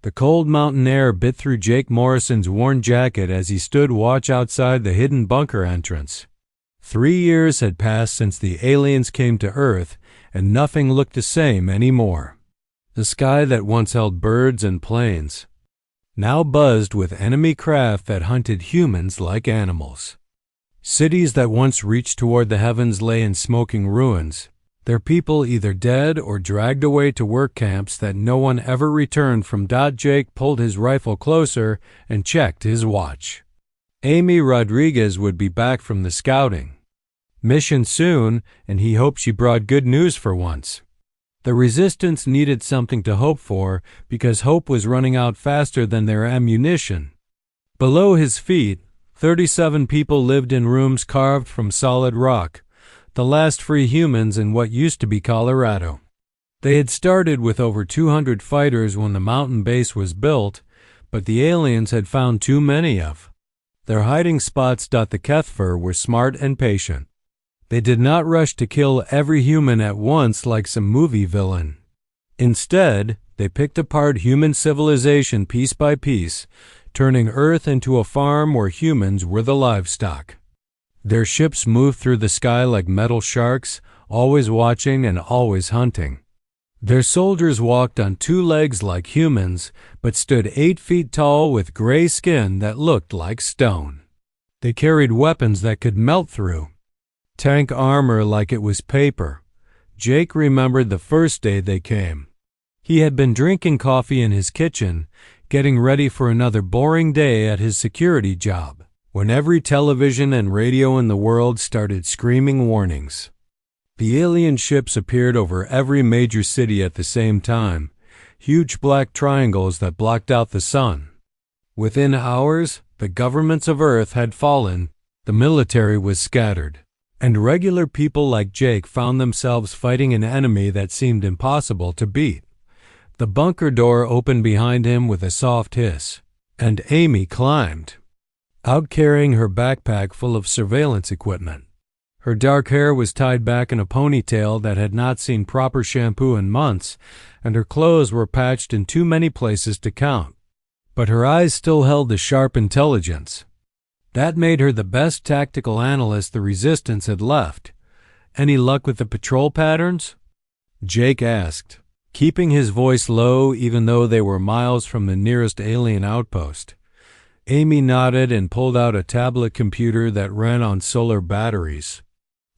The cold mountain air bit through Jake Morrison's worn jacket as he stood watch outside the hidden bunker entrance. 3 years had passed since the aliens came to Earth, and nothing looked the same anymore. The sky that once held birds and planes now buzzed with enemy craft that hunted humans like animals. Cities that once reached toward the heavens lay in smoking ruins, their people either dead or dragged away to work camps that no one ever returned from. Jake pulled his rifle closer and checked his watch. Amy Rodriguez would be back from the scouting mission soon, and he hoped she brought good news for once. The resistance needed something to hope for because hope was running out faster than their ammunition. Below his feet, 37 people lived in rooms carved from solid rock, the last free humans in what used to be Colorado. They had started with over 200 fighters when the mountain base was built, but the aliens had found too many of their hiding spots. The Kethfer were smart and patient. They did not rush to kill every human at once like some movie villain. Instead, they picked apart human civilization piece by piece, turning Earth into a farm where humans were the livestock. Their ships moved through the sky like metal sharks, always watching and always hunting. Their soldiers walked on 2 legs like humans, but stood 8 feet tall with gray skin that looked like stone. They carried weapons that could melt through tank armor like it was paper. Jake remembered the first day they came. He had been drinking coffee in his kitchen, getting ready for another boring day at his security job, when every television and radio in the world started screaming warnings. The alien ships appeared over every major city at the same time, huge black triangles that blocked out the sun. Within hours, the governments of Earth had fallen, the military was scattered, and regular people like Jake found themselves fighting an enemy that seemed impossible to beat. The bunker door opened behind him with a soft hiss, and Amy climbed out carrying her backpack full of surveillance equipment. Her dark hair was tied back in a ponytail that had not seen proper shampoo in months, and her clothes were patched in too many places to count. But her eyes still held the sharp intelligence that made her the best tactical analyst the Resistance had left. "Any luck with the patrol patterns?" Jake asked, keeping his voice low even though they were miles from the nearest alien outpost. Amy nodded and pulled out a tablet computer that ran on solar batteries.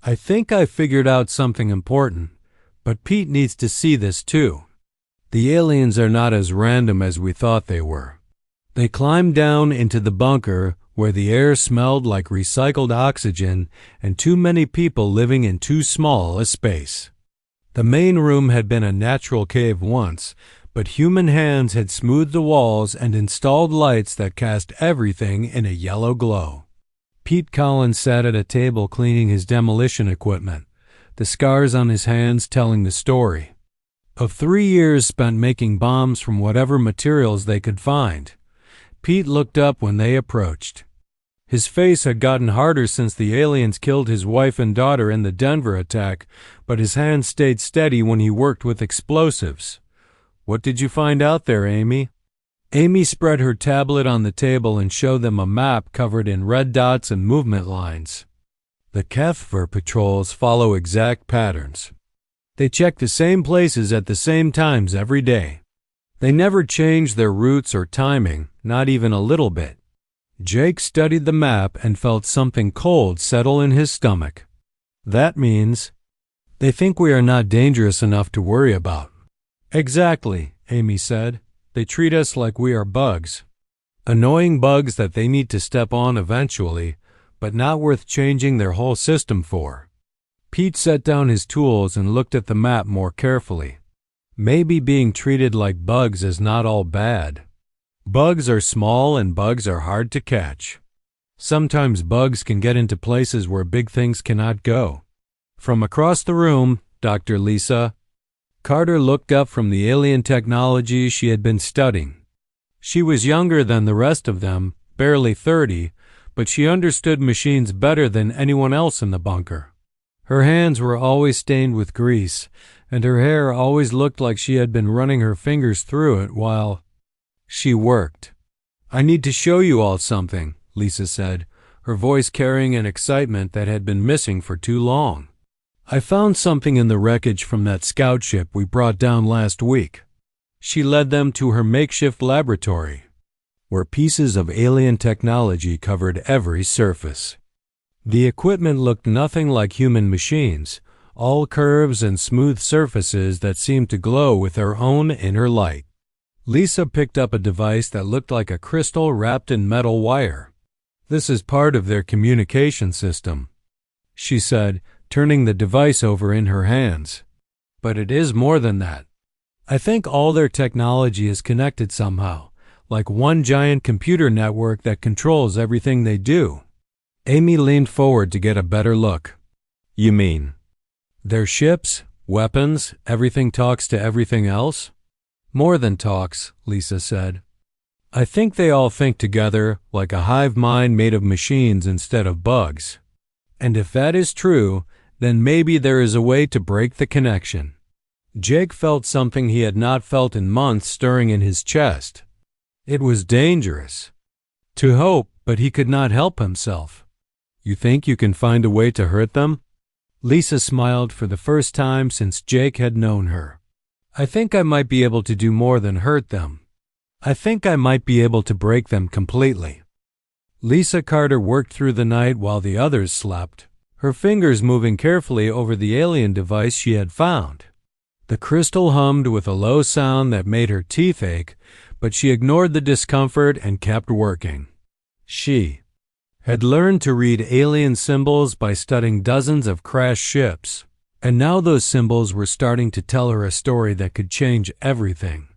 "I think I figured out something important, but Pete needs to see this too. The aliens are not as random as we thought they were." They climbed down into the bunker where the air smelled like recycled oxygen and too many people living in too small a space. The main room had been a natural cave once, but human hands had smoothed the walls and installed lights that cast everything in a yellow glow. Pete Collins sat at a table cleaning his demolition equipment, the scars on his hands telling the story of 3 years spent making bombs from whatever materials they could find. Pete looked up when they approached. His face had gotten harder since the aliens killed his wife and daughter in the Denver attack, but his hands stayed steady when he worked with explosives. "What did you find out there, Amy?" Amy spread her tablet on the table and showed them a map covered in red dots and movement lines. "The Kethver patrols follow exact patterns. They check the same places at the same times every day. They never change their routes or timing, not even a little bit." Jake studied the map and felt something cold settle in his stomach. "That means they think we are not dangerous enough to worry about." "Exactly," Amy said. "They treat us like we are bugs. Annoying bugs that they need to step on eventually, but not worth changing their whole system for." Pete set down his tools and looked at the map more carefully. Maybe being treated like bugs is not all bad. Bugs are small and bugs are hard to catch. Sometimes bugs can get into places where big things cannot go. From across the room, Dr. Lisa Carter looked up from the alien technology she had been studying. She was younger than the rest of them, barely 30, but she understood machines better than anyone else in the bunker. Her hands were always stained with grease, and her hair always looked like she had been running her fingers through it while She worked. "I need to show you all something," Lisa said, her voice carrying an excitement that had been missing for too long. "I found something in the wreckage from that scout ship we brought down last week." She led them to her makeshift laboratory, where pieces of alien technology covered every surface. The equipment looked nothing like human machines, all curves and smooth surfaces that seemed to glow with their own inner light. Lisa picked up a device that looked like a crystal wrapped in metal wire. "This is part of their communication system," she said, turning the device over in her hands. "But it is more than that. I think all their technology is connected somehow, like one giant computer network that controls everything they do." Amy leaned forward to get a better look. "You mean their ships, weapons, everything talks to everything else?" "More than talks," Lisa said. "I think they all think together, like a hive mind made of machines instead of bugs. And if that is true, then maybe there is a way to break the connection." Jake felt something he had not felt in months stirring in his chest. It was dangerous to hope, but he could not help himself. "You think you can find a way to hurt them?" Lisa smiled for the first time since Jake had known her. "I think I might be able to do more than hurt them. I think I might be able to break them completely." Lisa Carter worked through the night while the others slept, her fingers moving carefully over the alien device she had found. The crystal hummed with a low sound that made her teeth ache, but she ignored the discomfort and kept working. She had learned to read alien symbols by studying dozens of crashed ships, and now those symbols were starting to tell her a story that could change everything.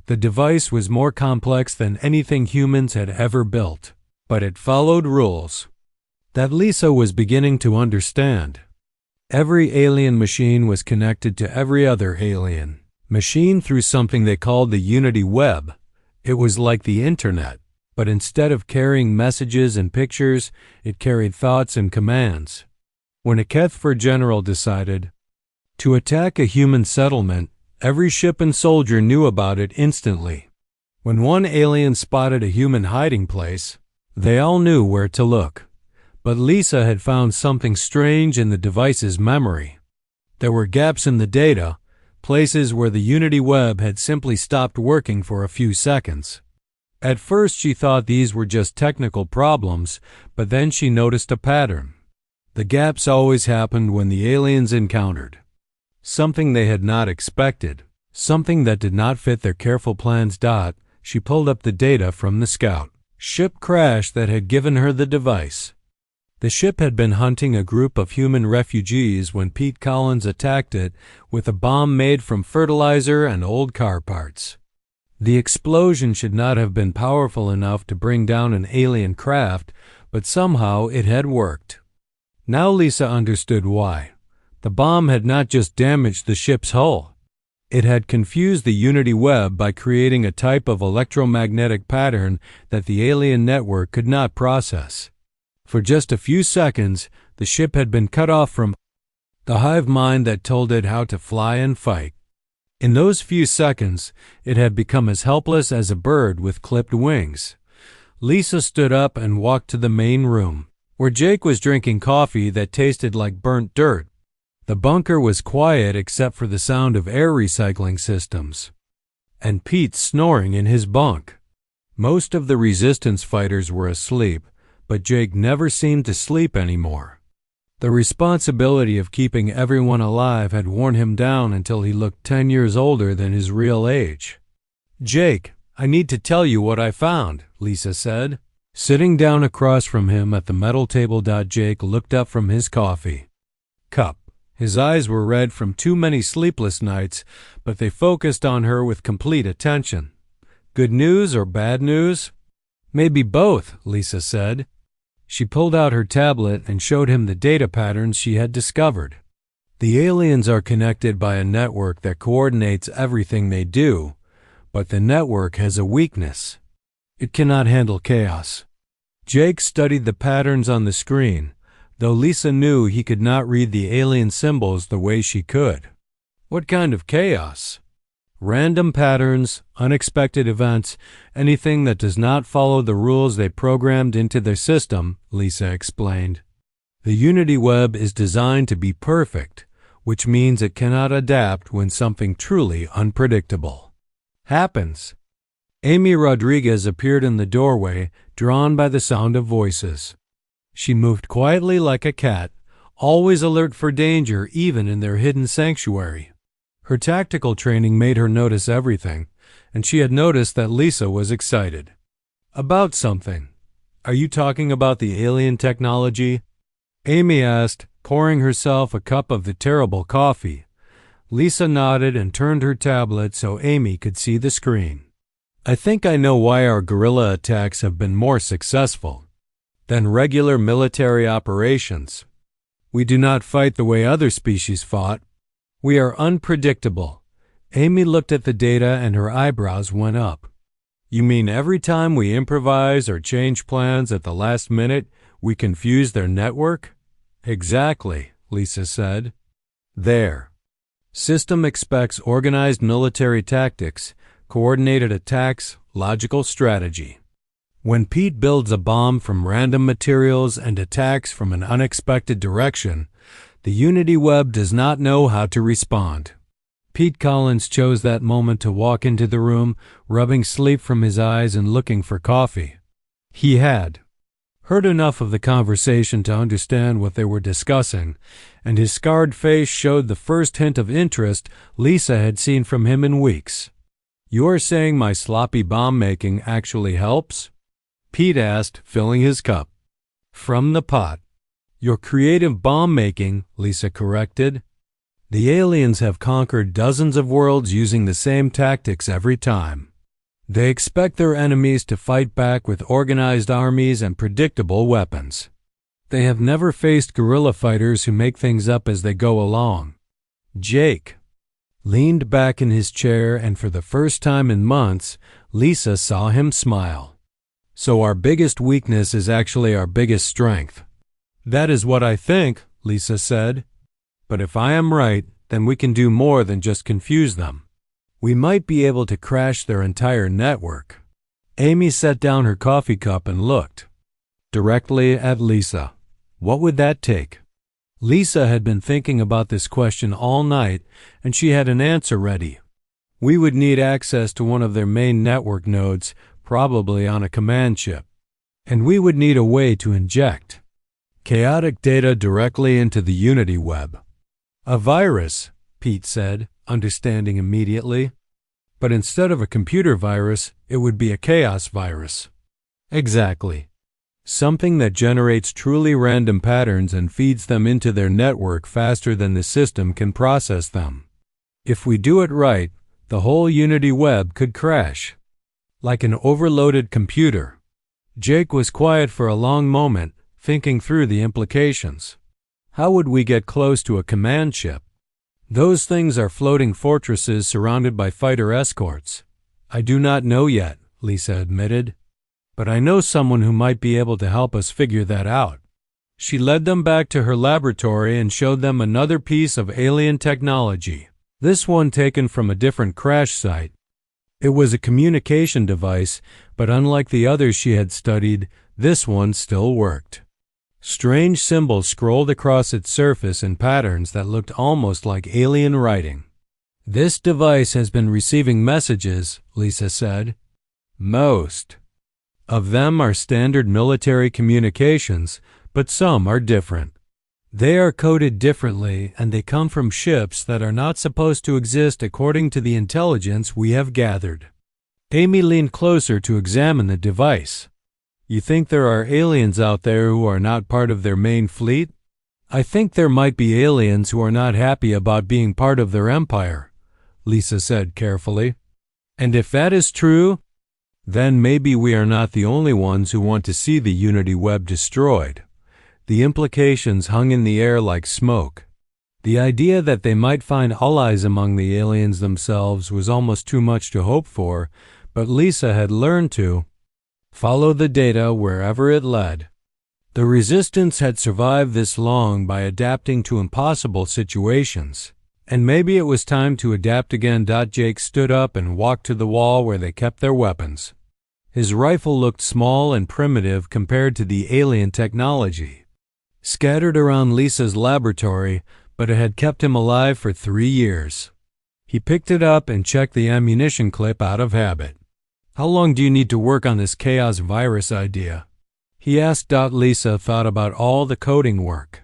The device was more complex than anything humans had ever built, but it followed rules that Lisa was beginning to understand. Every alien machine was connected to every other alien machine through something they called the Unity Web. It was like the internet, but instead of carrying messages and pictures, it carried thoughts and commands. When a Kethfer general decided to attack a human settlement, every ship and soldier knew about it instantly. When one alien spotted a human hiding place, they all knew where to look. But Lisa had found something strange in the device's memory. There were gaps in the data, places where the Unity Web had simply stopped working for a few seconds. At first she thought these were just technical problems, but then she noticed a pattern. The gaps always happened when the aliens encountered something they had not expected, something that did not fit their careful plans. She pulled up the data from the scout ship crash that had given her the device. The ship had been hunting a group of human refugees when Pete Collins attacked it with a bomb made from fertilizer and old car parts. The explosion should not have been powerful enough to bring down an alien craft, but somehow it had worked. Now Lisa understood why. The bomb had not just damaged the ship's hull. It had confused the Unity Web by creating a type of electromagnetic pattern that the alien network could not process. For just a few seconds, the ship had been cut off from the hive mind that told it how to fly and fight. In those few seconds, it had become as helpless as a bird with clipped wings. Lisa stood up and walked to the main room, where Jake was drinking coffee that tasted like burnt dirt. The bunker was quiet except for the sound of air recycling systems and Pete snoring in his bunk. Most of the resistance fighters were asleep, but Jake never seemed to sleep anymore. The responsibility of keeping everyone alive had worn him down until he looked 10 years older than his real age. "Jake, I need to tell you what I found," Lisa said. Sitting down across from him at the metal table, Jake looked up from his coffee cup. His eyes were red from too many sleepless nights, but they focused on her with complete attention. "Good news or bad news?" "Maybe both," Lisa said. She pulled out her tablet and showed him the data patterns she had discovered. "The aliens are connected by a network that coordinates everything they do, but the network has a weakness. It cannot handle chaos." Jake studied the patterns on the screen, though Lisa knew he could not read the alien symbols the way she could. "What kind of chaos?" Random patterns, unexpected events, anything that does not follow the rules they programmed into their system, Lisa explained. The Unity web is designed to be perfect, which means it cannot adapt when something truly unpredictable happens. Amy Rodriguez appeared in the doorway, drawn by the sound of voices. She moved quietly like a cat, always alert for danger even in their hidden sanctuary. Her tactical training made her notice everything, and she had noticed that Lisa was excited. About something. Are you talking about the alien technology? Amy asked, pouring herself a cup of the terrible coffee. Lisa nodded and turned her tablet so Amy could see the screen. I think I know why our guerrilla attacks have been more successful than regular military operations. We do not fight the way other species fought. We are unpredictable. Amy looked at the data and her eyebrows went up. You mean every time we improvise or change plans at the last minute, we confuse their network? Exactly, Lisa said. There. System expects organized military tactics, coordinated attacks, logical strategy. When Pete builds a bomb from random materials and attacks from an unexpected direction, the Unity web does not know how to respond. Pete Collins chose that moment to walk into the room, rubbing sleep from his eyes and looking for coffee. He had heard enough of the conversation to understand what they were discussing, and his scarred face showed the first hint of interest Lisa had seen from him in weeks. You are saying my sloppy bomb-making actually helps? Pete asked, filling his cup from the pot. Your creative bomb-making, Lisa corrected. The aliens have conquered dozens of worlds using the same tactics every time. They expect their enemies to fight back with organized armies and predictable weapons. They have never faced guerrilla fighters who make things up as they go along. Jake leaned back in his chair, and for the first time in months, Lisa saw him smile. So our biggest weakness is actually our biggest strength. That is what I think, Lisa said. But if I am right, then we can do more than just confuse them. We might be able to crash their entire network. Amy set down her coffee cup and looked directly at Lisa. What would that take? Lisa had been thinking about this question all night, and she had an answer ready. We would need access to one of their main network nodes, probably on a command chip. And we would need a way to inject chaotic data directly into the Unity web. A virus, Pete said, understanding immediately. But instead of a computer virus, it would be a chaos virus. Exactly. Something that generates truly random patterns and feeds them into their network faster than the system can process them. If we do it right, the whole Unity web could crash. Like an overloaded computer. Jake was quiet for a long moment, thinking through the implications. How would we get close to a command chip? Those things are floating fortresses surrounded by fighter escorts. I do not know yet, Lisa admitted. But I know someone who might be able to help us figure that out. She led them back to her laboratory and showed them another piece of alien technology, this one taken from a different crash site. It was a communication device, but unlike the others she had studied, this one still worked. Strange symbols scrolled across its surface in patterns that looked almost like alien writing. This device has been receiving messages, Lisa said. Most of them are standard military communications, but some are different. They are coded differently, and they come from ships that are not supposed to exist according to the intelligence we have gathered. Amy leaned closer to examine the device. You think there are aliens out there who are not part of their main fleet? I think there might be aliens who are not happy about being part of their empire, Lisa said carefully. And if that is true, then maybe we are not the only ones who want to see the Unity web destroyed. The implications hung in the air like smoke. The idea that they might find allies among the aliens themselves was almost too much to hope for, but Lisa had learned to follow the data wherever it led. The resistance had survived this long by adapting to impossible situations. And maybe it was time to adapt again. Jake stood up and walked to the wall where they kept their weapons. His rifle looked small and primitive compared to the alien technology scattered around Lisa's laboratory, but it had kept him alive for 3 years. He picked it up and checked the ammunition clip out of habit. "How long do you need to work on this chaos virus idea?" he asked. Lisa thought about all the coding work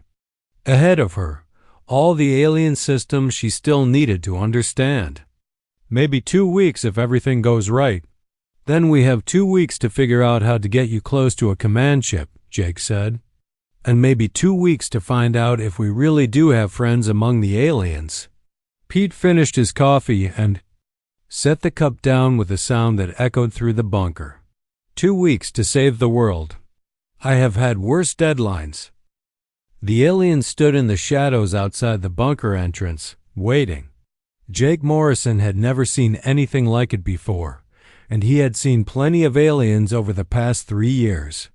ahead of her, all the alien systems she still needed to understand. "Maybe 2 weeks if everything goes right." "Then we have 2 weeks to figure out how to get you close to a command ship," Jake said. "And maybe 2 weeks to find out if we really do have friends among the aliens." Pete finished his coffee and set the cup down with a sound that echoed through the bunker. 2 weeks to save the world. I have had worse deadlines." The aliens stood in the shadows outside the bunker entrance, waiting. Jake Morrison had never seen anything like it before, and he had seen plenty of aliens over the past 3 years.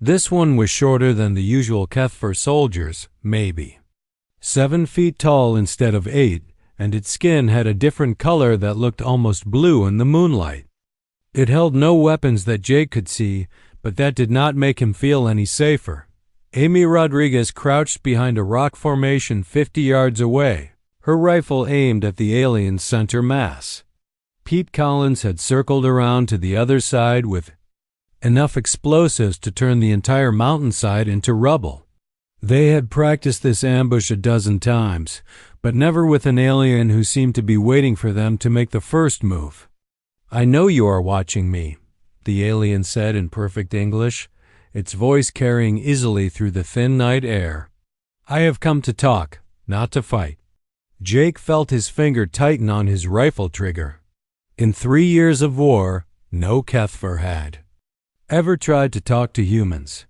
This one was shorter than the usual HFY soldiers, maybe 7 feet tall instead of 8, and its skin had a different color that looked almost blue in the moonlight. It held no weapons that Jake could see, but that did not make him feel any safer. Amy Rodriguez crouched behind a rock formation 50 yards away, her rifle aimed at the alien's center mass. Pete Collins had circled around to the other side with enough explosives to turn the entire mountainside into rubble. They had practiced this ambush a dozen times, but never with an alien who seemed to be waiting for them to make the first move. "I know you are watching me," the alien said in perfect English, its voice carrying easily through the thin night air. "I have come to talk, not to fight." Jake felt his finger tighten on his rifle trigger. In 3 years of war, no HFY had ever tried to talk to humans.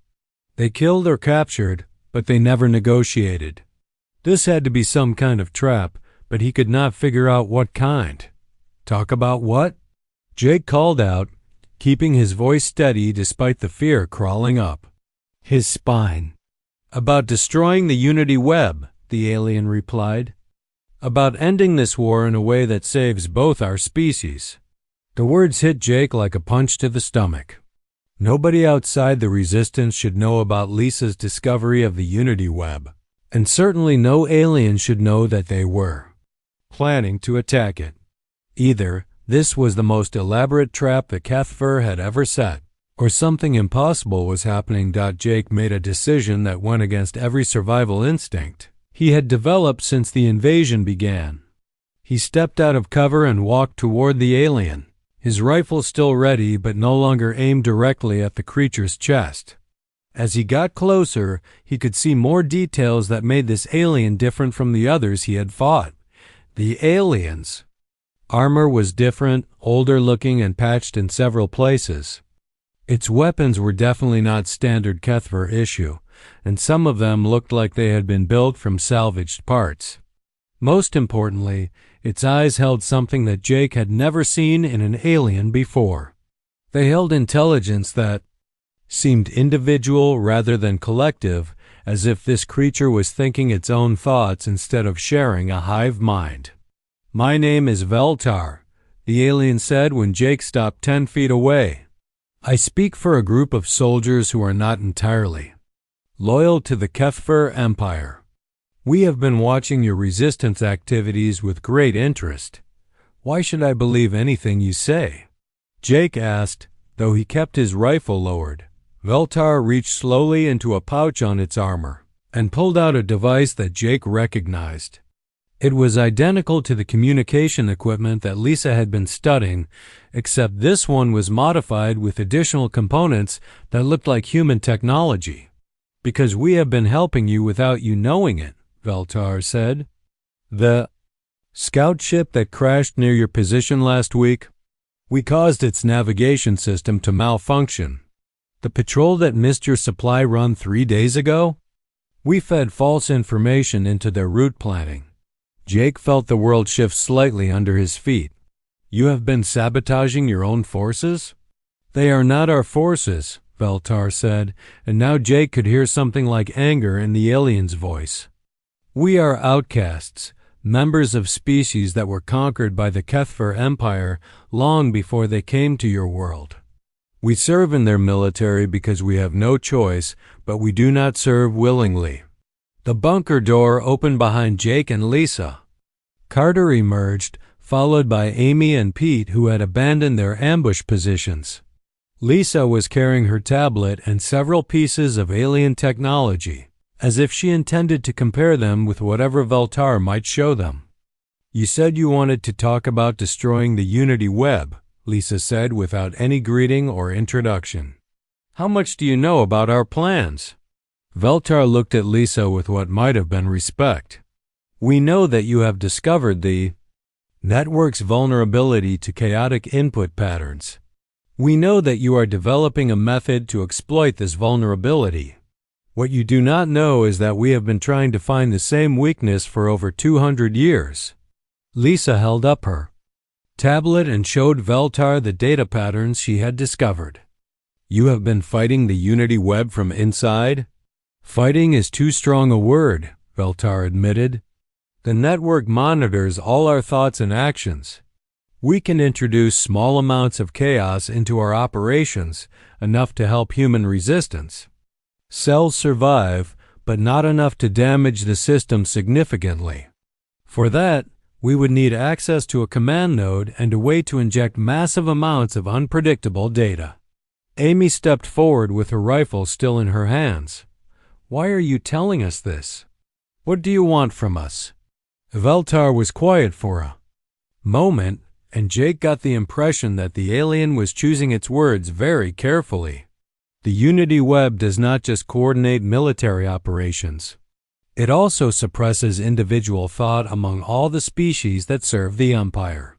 They killed or captured, but they never negotiated. This had to be some kind of trap, but he could not figure out what kind. "Talk about what?" Jake called out, keeping his voice steady despite the fear crawling up his spine. "About destroying the Unity web," the alien replied. "About ending this war in a way that saves both our species." The words hit Jake like a punch to the stomach. Nobody outside the Resistance should know about Lisa's discovery of the Unity web, and certainly no alien should know that they were planning to attack it. Either this was the most elaborate trap the HFY had ever set, or something impossible was happening. Jake made a decision that went against every survival instinct he had developed since the invasion began. He stepped out of cover and walked toward the alien, his rifle still ready but no longer aimed directly at the creature's chest. As he got closer, he could see more details that made this alien different from the others he had fought. The alien's armor was different, older looking and patched in several places. Its weapons were definitely not standard HFY issue, and some of them looked like they had been built from salvaged parts. Most importantly, its eyes held something that Jake had never seen in an alien before. They held intelligence that seemed individual rather than collective, as if this creature was thinking its own thoughts instead of sharing a hive mind. "My name is Veltar," the alien said when Jake stopped 10 feet away. "I speak for a group of soldiers who are not entirely loyal to the HFY Empire. We have been watching your resistance activities with great interest. Why should I believe anything you say?" Jake asked, though he kept his rifle lowered. Veltar reached slowly into a pouch on its armor and pulled out a device that Jake recognized. It was identical to the communication equipment that Lisa had been studying, except this one was modified with additional components that looked like human technology. "Because we have been helping you without you knowing it," Veltar said. "The scout ship that crashed near your position last week? We caused its navigation system to malfunction. The patrol that missed your supply run 3 days ago? We fed false information into their route planning." Jake felt the world shift slightly under his feet. "You have been sabotaging your own forces?" "They are not our forces," Veltar said, and now Jake could hear something like anger in the alien's voice. "We are outcasts, members of species that were conquered by the Kethver Empire long before they came to your world. We serve in their military because we have no choice, but we do not serve willingly." The bunker door opened behind Jake and Lisa. Carter emerged, followed by Amy and Pete, who had abandoned their ambush positions. Lisa was carrying her tablet and several pieces of alien technology, as if she intended to compare them with whatever Veltar might show them. "You said you wanted to talk about destroying the Unity Web," Lisa said without any greeting or introduction. "How much do you know about our plans?" Veltar looked at Lisa with what might have been respect. "We know that you have discovered the network's vulnerability to chaotic input patterns. We know that you are developing a method to exploit this vulnerability. What you do not know is that we have been trying to find the same weakness for over 200 years. Lisa held up her tablet and showed Veltar the data patterns she had discovered. "You have been fighting the Unity Web from inside?" "Fighting is too strong a word," Veltar admitted. "The network monitors all our thoughts and actions. We can introduce small amounts of chaos into our operations, enough to help human resistance. Cells survive, but not enough to damage the system significantly. For that, we would need access to a command node and a way to inject massive amounts of unpredictable data." Amy stepped forward with her rifle still in her hands. "Why are you telling us this? What do you want from us?" Veltar was quiet for a moment, and Jake got the impression that the alien was choosing its words very carefully. The Unity Web does not just coordinate military operations. It also suppresses individual thought among all the species that serve the Empire.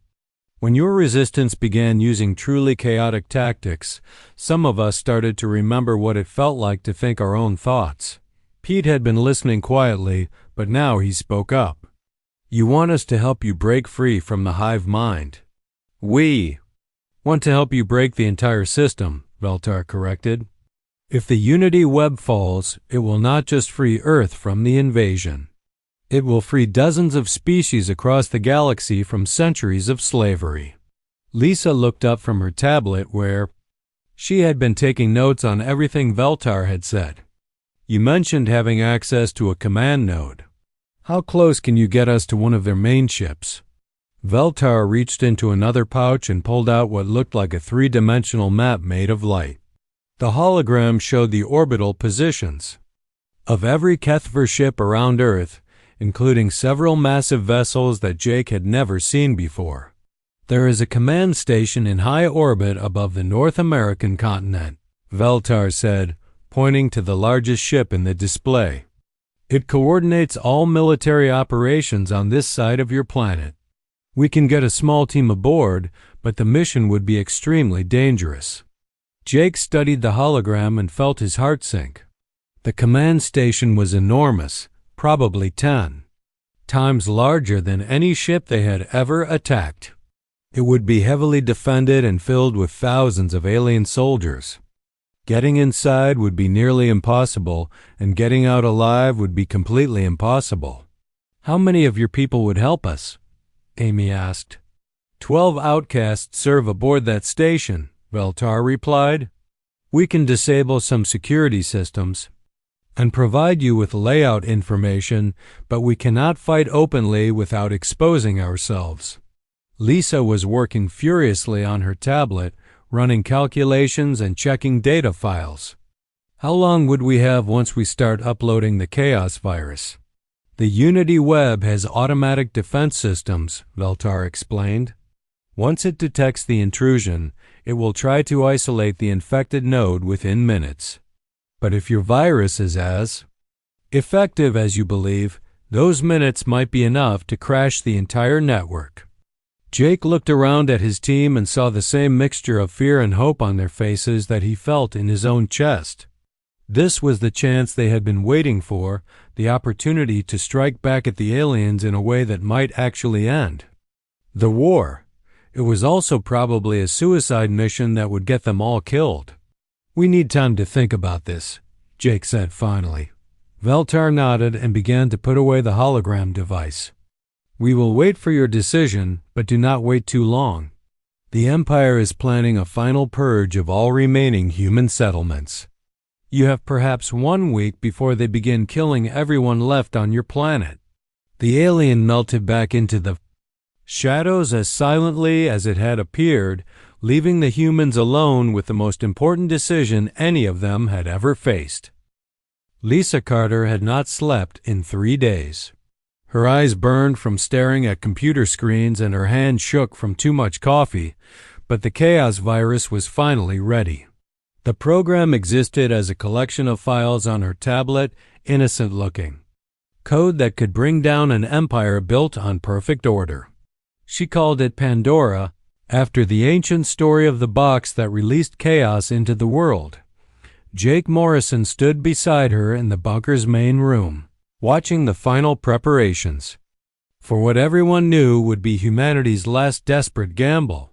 When your resistance began using truly chaotic tactics, some of us started to remember what it felt like to think our own thoughts. Pete had been listening quietly, but now he spoke up. "You want us to help you break free from the hive mind." "We want to help you break the entire system," Veltar corrected. "If the Unity Web falls, it will not just free Earth from the invasion. It will free dozens of species across the galaxy from centuries of slavery." Lisa looked up from her tablet where she had been taking notes on everything Veltar had said. "You mentioned having access to a command node. How close can you get us to one of their main ships?" Veltar reached into another pouch and pulled out what looked like a three-dimensional map made of light. The hologram showed the orbital positions of every Kethver ship around Earth, including several massive vessels that Jake had never seen before. "There is a command station in high orbit above the North American continent," Veltar said, pointing to the largest ship in the display. "It coordinates all military operations on this side of your planet. We can get a small team aboard, but the mission would be extremely dangerous." Jake studied the hologram and felt his heart sink. The command station was enormous, probably 10 times larger than any ship they had ever attacked. It would be heavily defended and filled with thousands of alien soldiers. Getting inside would be nearly impossible, and getting out alive would be completely impossible. "How many of your people would help us?" Amy asked. 12 outcasts serve aboard that station," Veltar replied. "We can disable some security systems and provide you with layout information, but we cannot fight openly without exposing ourselves." Lisa was working furiously on her tablet, running calculations and checking data files. "How long would we have once we start uploading the Chaos virus?" "The Unity Web has automatic defense systems," Veltar explained. "Once it detects the intrusion, it will try to isolate the infected node within minutes. But if your virus is as effective as you believe, those minutes might be enough to crash the entire network." Jake looked around at his team and saw the same mixture of fear and hope on their faces that he felt in his own chest. This was the chance they had been waiting for, the opportunity to strike back at the aliens in a way that might actually end the war. It was also probably a suicide mission that would get them all killed. "We need time to think about this," Jake said finally. Veltar nodded and began to put away the hologram device. We will wait for your decision, but do not wait too long. The Empire is planning a final purge of all remaining human settlements. You have perhaps 1 week before they begin killing everyone left on your planet." The alien melted back into the shadows as silently as it had appeared, leaving the humans alone with the most important decision any of them had ever faced. Lisa Carter had not slept in 3 days. Her eyes burned from staring at computer screens and her hand shook from too much coffee, but the chaos virus was finally ready. The program existed as a collection of files on her tablet, innocent-looking. Code that could bring down an empire built on perfect order. She called it Pandora, after the ancient story of the box that released chaos into the world. Jake Morrison stood beside her in the bunker's main room, watching the final preparations for what everyone knew would be humanity's last desperate gamble.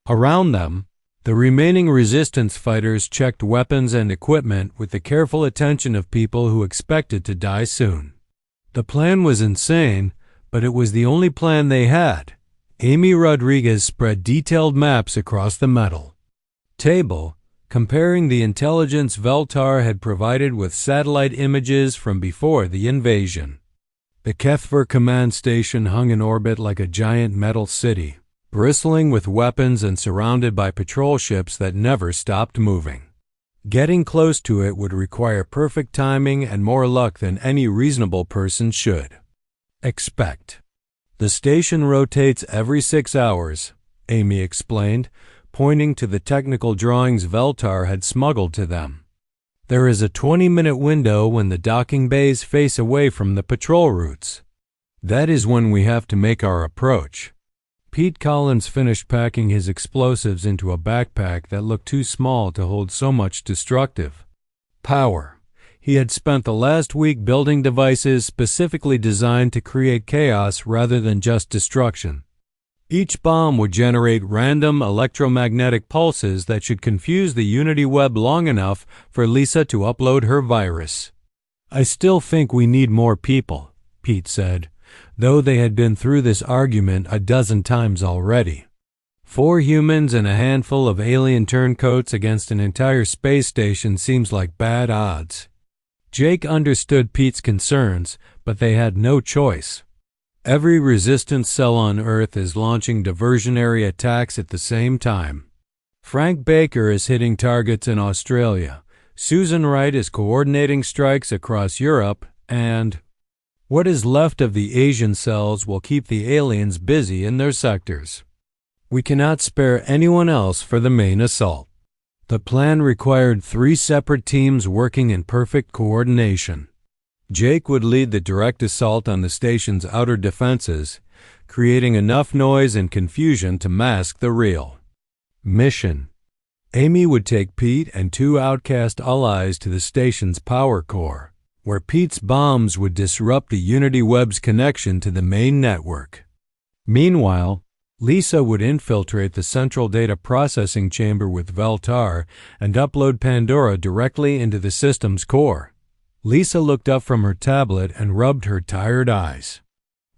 Around them, the remaining resistance fighters checked weapons and equipment with the careful attention of people who expected to die soon. The plan was insane, but it was the only plan they had. Amy Rodriguez spread detailed maps across the metal table, comparing the intelligence Veltar had provided with satellite images from before the invasion. The Kethver command station hung in orbit like a giant metal city, bristling with weapons and surrounded by patrol ships that never stopped moving. Getting close to it would require perfect timing and more luck than any reasonable person should expect. "The station rotates every 6 hours, Amy explained, pointing to the technical drawings Veltar had smuggled to them. "There is a 20-minute window when the docking bays face away from the patrol routes. That is when we have to make our approach." Pete Collins finished packing his explosives into a backpack that looked too small to hold so much destructive power. He had spent the last week building devices specifically designed to create chaos rather than just destruction. Each bomb would generate random electromagnetic pulses that should confuse the Unity web long enough for Lisa to upload her virus. "I still think we need more people," Pete said, though they had been through this argument a dozen times already. 4 humans and a handful of alien turncoats against an entire space station seems like bad odds. Jake understood Pete's concerns, but they had no choice. Every resistance cell on Earth is launching diversionary attacks at the same time. Frank Baker is hitting targets in Australia. Susan Wright is coordinating strikes across Europe, and what is left of the Asian cells will keep the aliens busy in their sectors. We cannot spare anyone else for the main assault. The plan required 3 separate teams working in perfect coordination. Jake would lead the direct assault on the station's outer defenses, creating enough noise and confusion to mask the real mission. Amy would take Pete and 2 outcast allies to the station's power core, where Pete's bombs would disrupt the Unity web's connection to the main network. Meanwhile, Lisa would infiltrate the central data processing chamber with Veltar and upload Pandora directly into the system's core. Lisa looked up from her tablet and rubbed her tired eyes.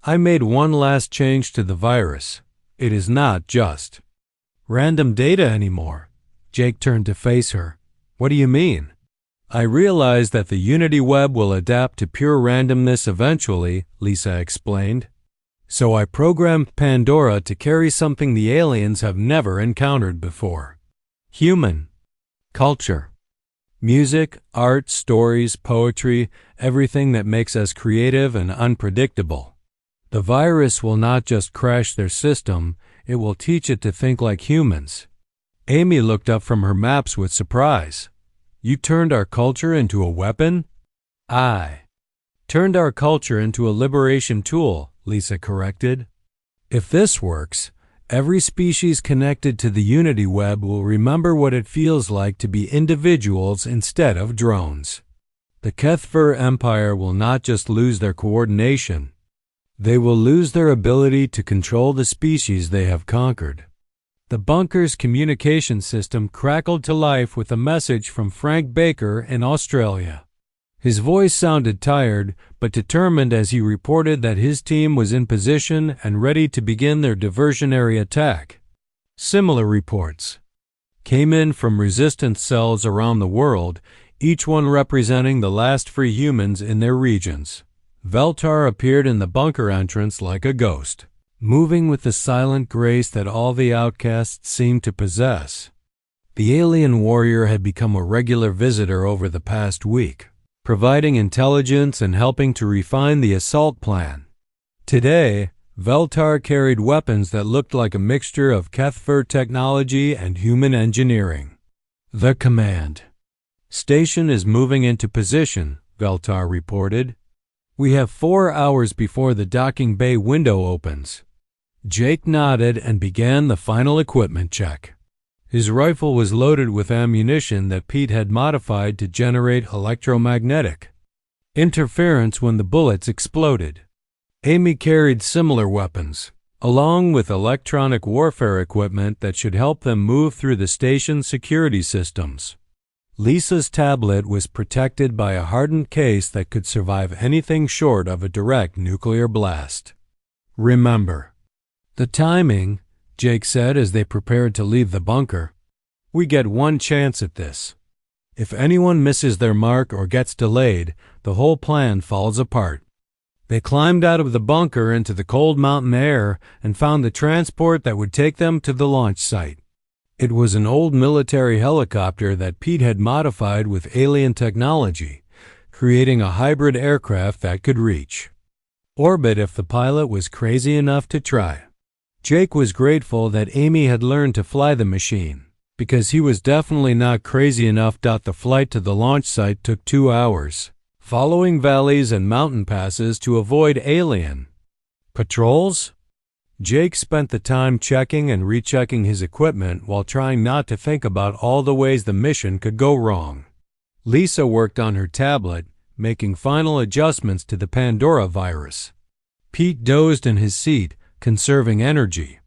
"I made one last change to the virus. It is not just random data anymore." Jake turned to face her. "What do you mean?" "I realize that the Unity web will adapt to pure randomness eventually," Lisa explained. "So I programmed Pandora to carry something the aliens have never encountered before. Human culture. Music, art, stories, poetry, everything that makes us creative and unpredictable. The virus will not just crash their system, it will teach it to think like humans." Amy looked up from her maps with surprise. "You turned our culture into a weapon?" "I turned our culture into a liberation tool," Lisa corrected. "If this works, every species connected to the Unity web will remember what it feels like to be individuals instead of drones. The Kethver Empire will not just lose their coordination, they will lose their ability to control the species they have conquered." The bunker's communication system crackled to life with a message from Frank Baker in Australia. His voice sounded tired, but determined as he reported that his team was in position and ready to begin their diversionary attack. Similar reports came in from resistance cells around the world, each one representing the last free humans in their regions. Veltar appeared in the bunker entrance like a ghost, moving with the silent grace that all the outcasts seemed to possess. The alien warrior had become a regular visitor over the past week, providing intelligence and helping to refine the assault plan. Today, Veltar carried weapons that looked like a mixture of Kethver technology and human engineering. The command station is moving into position, Veltar reported. We have 4 hours before the docking bay window opens. Jake nodded and began the final equipment check. His rifle was loaded with ammunition that Pete had modified to generate electromagnetic interference when the bullets exploded. Amy carried similar weapons, along with electronic warfare equipment that should help them move through the station's security systems. Lisa's tablet was protected by a hardened case that could survive anything short of a direct nuclear blast. Remember the timing, Jake said as they prepared to leave the bunker. We get one chance at this. If anyone misses their mark or gets delayed, the whole plan falls apart. They climbed out of the bunker into the cold mountain air and found the transport that would take them to the launch site. It was an old military helicopter that Pete had modified with alien technology, creating a hybrid aircraft that could reach orbit if the pilot was crazy enough to try. Jake was grateful that Amy had learned to fly the machine, because he was definitely not crazy enough. The flight to the launch site took 2 hours, following valleys and mountain passes to avoid alien patrols. Jake spent the time checking and rechecking his equipment while trying not to think about all the ways the mission could go wrong. Lisa worked on her tablet, making final adjustments to the Pandora virus. Pete dozed in his seat, conserving energy.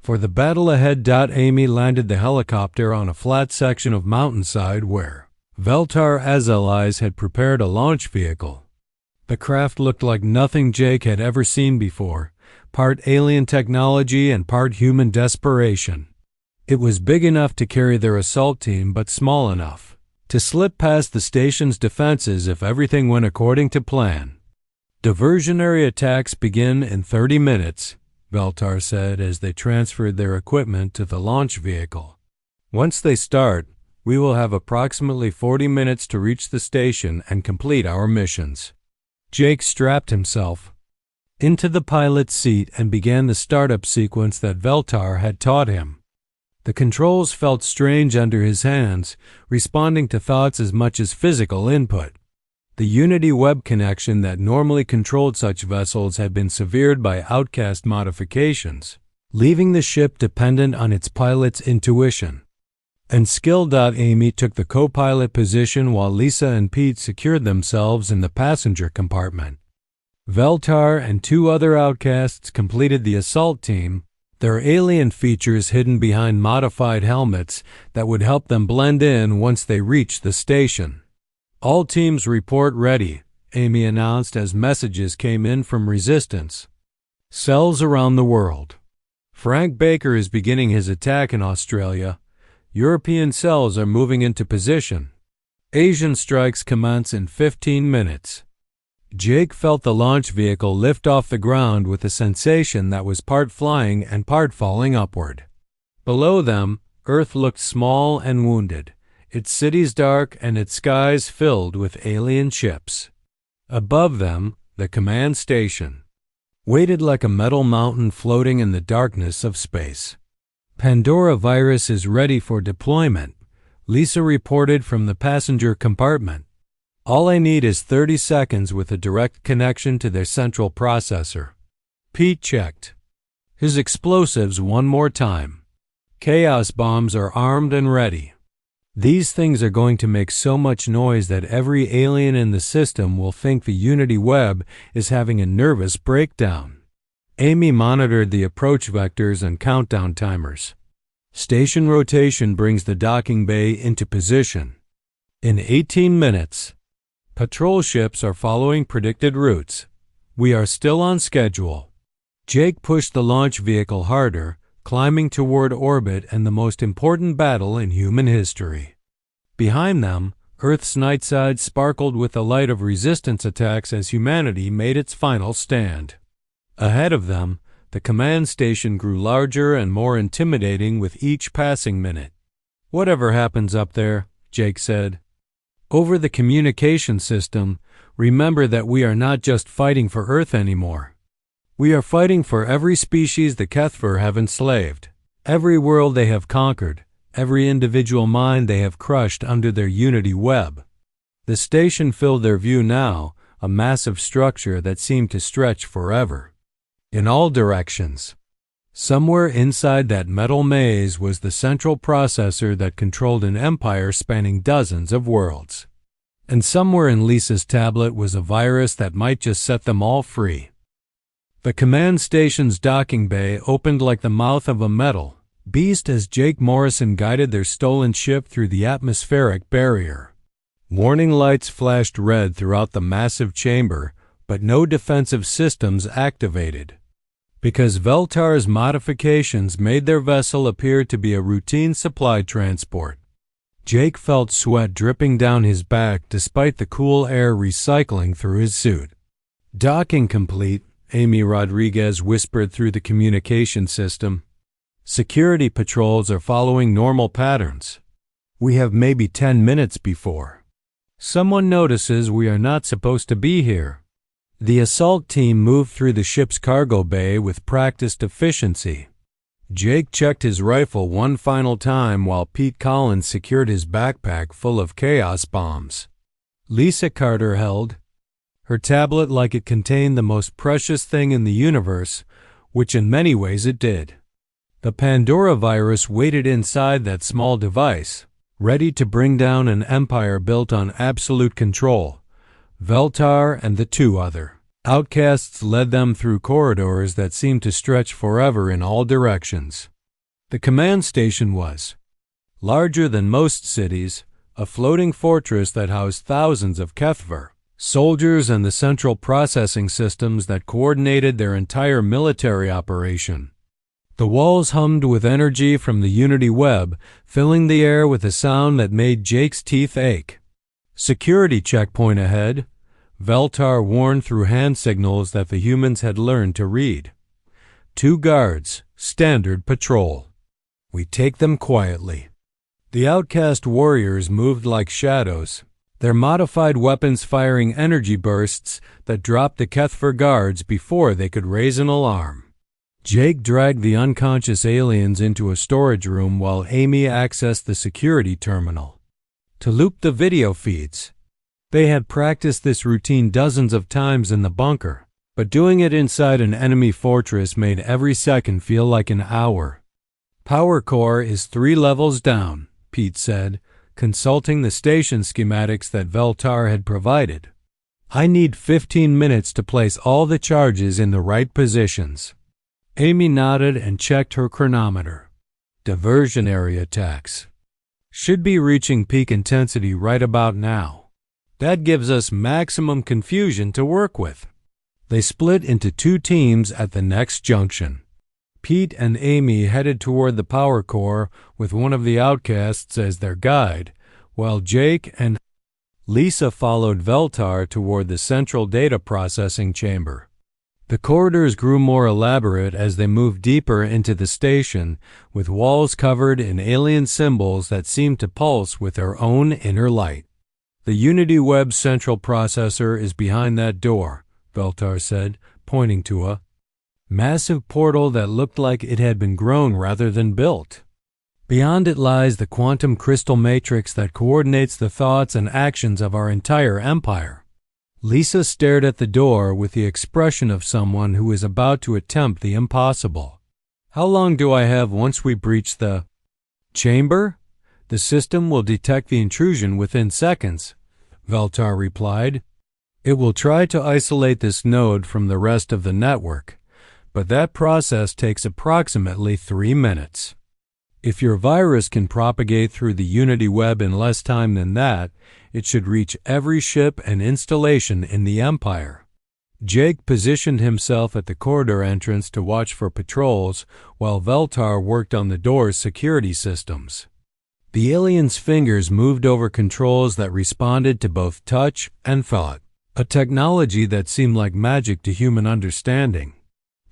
For the battle ahead, Amy landed the helicopter on a flat section of mountainside where Veltar Azalais had prepared a launch vehicle. The craft looked like nothing Jake had ever seen before, part alien technology and part human desperation. It was big enough to carry their assault team, but small enough to slip past the station's defenses if everything went according to plan. Diversionary attacks begin in 30 minutes, Veltar said as they transferred their equipment to the launch vehicle. Once they start, we will have approximately 40 minutes to reach the station and complete our missions. Jake strapped himself into the pilot's seat and began the startup sequence that Veltar had taught him. The controls felt strange under his hands, responding to thoughts as much as physical input. The Unity web connection that normally controlled such vessels had been severed by outcast modifications, leaving the ship dependent on its pilot's intuition and skill. Amy took the co-pilot position while Lisa and Pete secured themselves in the passenger compartment. Veltar and 2 other outcasts completed the assault team, their alien features hidden behind modified helmets that would help them blend in once they reached the station. All teams report ready, Amy announced as messages came in from resistance cells around the world. Frank Baker is beginning his attack in Australia. European cells are moving into position. Asian strikes commence in 15 minutes. Jake felt the launch vehicle lift off the ground with a sensation that was part flying and part falling upward. Below them, Earth looked small and wounded, its cities dark and its skies filled with alien ships. Above them, the command station waited like a metal mountain floating in the darkness of space. Pandora virus is ready for deployment, Lisa reported from the passenger compartment. All I need is 30 seconds with a direct connection to their central processor. Pete checked his explosives one more time. Chaos bombs are armed and ready. These things are going to make so much noise that every alien in the system will think the Unity web is having a nervous breakdown. Amy monitored the approach vectors and countdown timers. Station rotation brings the docking bay into position. In 18 minutes, Patrol ships are following predicted routes. We are still on schedule. Jake pushed the launch vehicle harder, climbing toward orbit and the most important battle in human history. Behind them, Earth's night side sparkled with the light of resistance attacks as humanity made its final stand. Ahead of them, the command station grew larger and more intimidating with each passing minute. "Whatever happens up there," Jake said. "Over the communication system, remember that we are not just fighting for Earth anymore. We are fighting for every species the Kethver have enslaved, every world they have conquered, every individual mind they have crushed under their unity web." The station filled their view now, a massive structure that seemed to stretch forever. In all directions. Somewhere inside that metal maze was the central processor that controlled an empire spanning dozens of worlds. And somewhere in Lisa's tablet was a virus that might just set them all free. The command station's docking bay opened like the mouth of a metal beast as Jake Morrison guided their stolen ship through the atmospheric barrier. Warning lights flashed red throughout the massive chamber, but no defensive systems activated. Because Veltar's modifications made their vessel appear to be a routine supply transport. Jake felt sweat dripping down his back despite the cool air recycling through his suit. "Docking complete," Amy Rodriguez whispered through the communication system. "Security patrols are following normal patterns. We have maybe 10 minutes before someone notices we are not supposed to be here." The assault team moved through the ship's cargo bay with practiced efficiency. Jake checked his rifle one final time while Pete Collins secured his backpack full of chaos bombs. Lisa Carter held her tablet like it contained the most precious thing in the universe, which in many ways it did. The Pandora virus waited inside that small device, ready to bring down an empire built on absolute control. Veltar and the two other outcasts led them through corridors that seemed to stretch forever in all directions. The command station was larger than most cities, a floating fortress that housed thousands of Kethver soldiers and the central processing systems that coordinated their entire military operation. The walls hummed with energy from the Unity web, filling the air with a sound that made Jake's teeth ache. "Security checkpoint ahead," Veltar warned through hand signals that the humans had learned to read. "2 guards, standard patrol. We take them quietly." The outcast warriors moved like shadows, their modified weapons firing energy bursts that dropped the Kethver guards before they could raise an alarm. Jake dragged the unconscious aliens into a storage room while Amy accessed the security terminal to loop the video feeds. They had practiced this routine dozens of times in the bunker, but doing it inside an enemy fortress made every second feel like an hour. "Power core is 3 levels down," Pete said, consulting the station schematics that Veltar had provided. "I need 15 minutes to place all the charges in the right positions." Amy nodded and checked her chronometer. "Diversionary attacks should be reaching peak intensity right about now. That gives us maximum confusion to work with." They split into 2 teams at the next junction. Pete and Amy headed toward the power core with one of the outcasts as their guide, while Jake and Lisa followed Veltar toward the central data processing chamber. The corridors grew more elaborate as they moved deeper into the station, with walls covered in alien symbols that seemed to pulse with their own inner light. "The Unity Web central processor is behind that door," Veltar said, pointing to a massive portal that looked like it had been grown rather than built. "Beyond it lies the quantum crystal matrix that coordinates the thoughts and actions of our entire empire." Lisa stared at the door with the expression of someone who is about to attempt the impossible. "How long do I have once we breach the chamber?" "The system will detect the intrusion within seconds," Veltar replied. "It will try to isolate this node from the rest of the network, but that process takes approximately 3 minutes. If your virus can propagate through the Unity web in less time than that, it should reach every ship and installation in the Empire. Jake positioned himself at the corridor entrance to watch for patrols, while Veltar worked on the door's security systems. The alien's fingers moved over controls that responded to both touch and thought, a technology that seemed like magic to human understanding.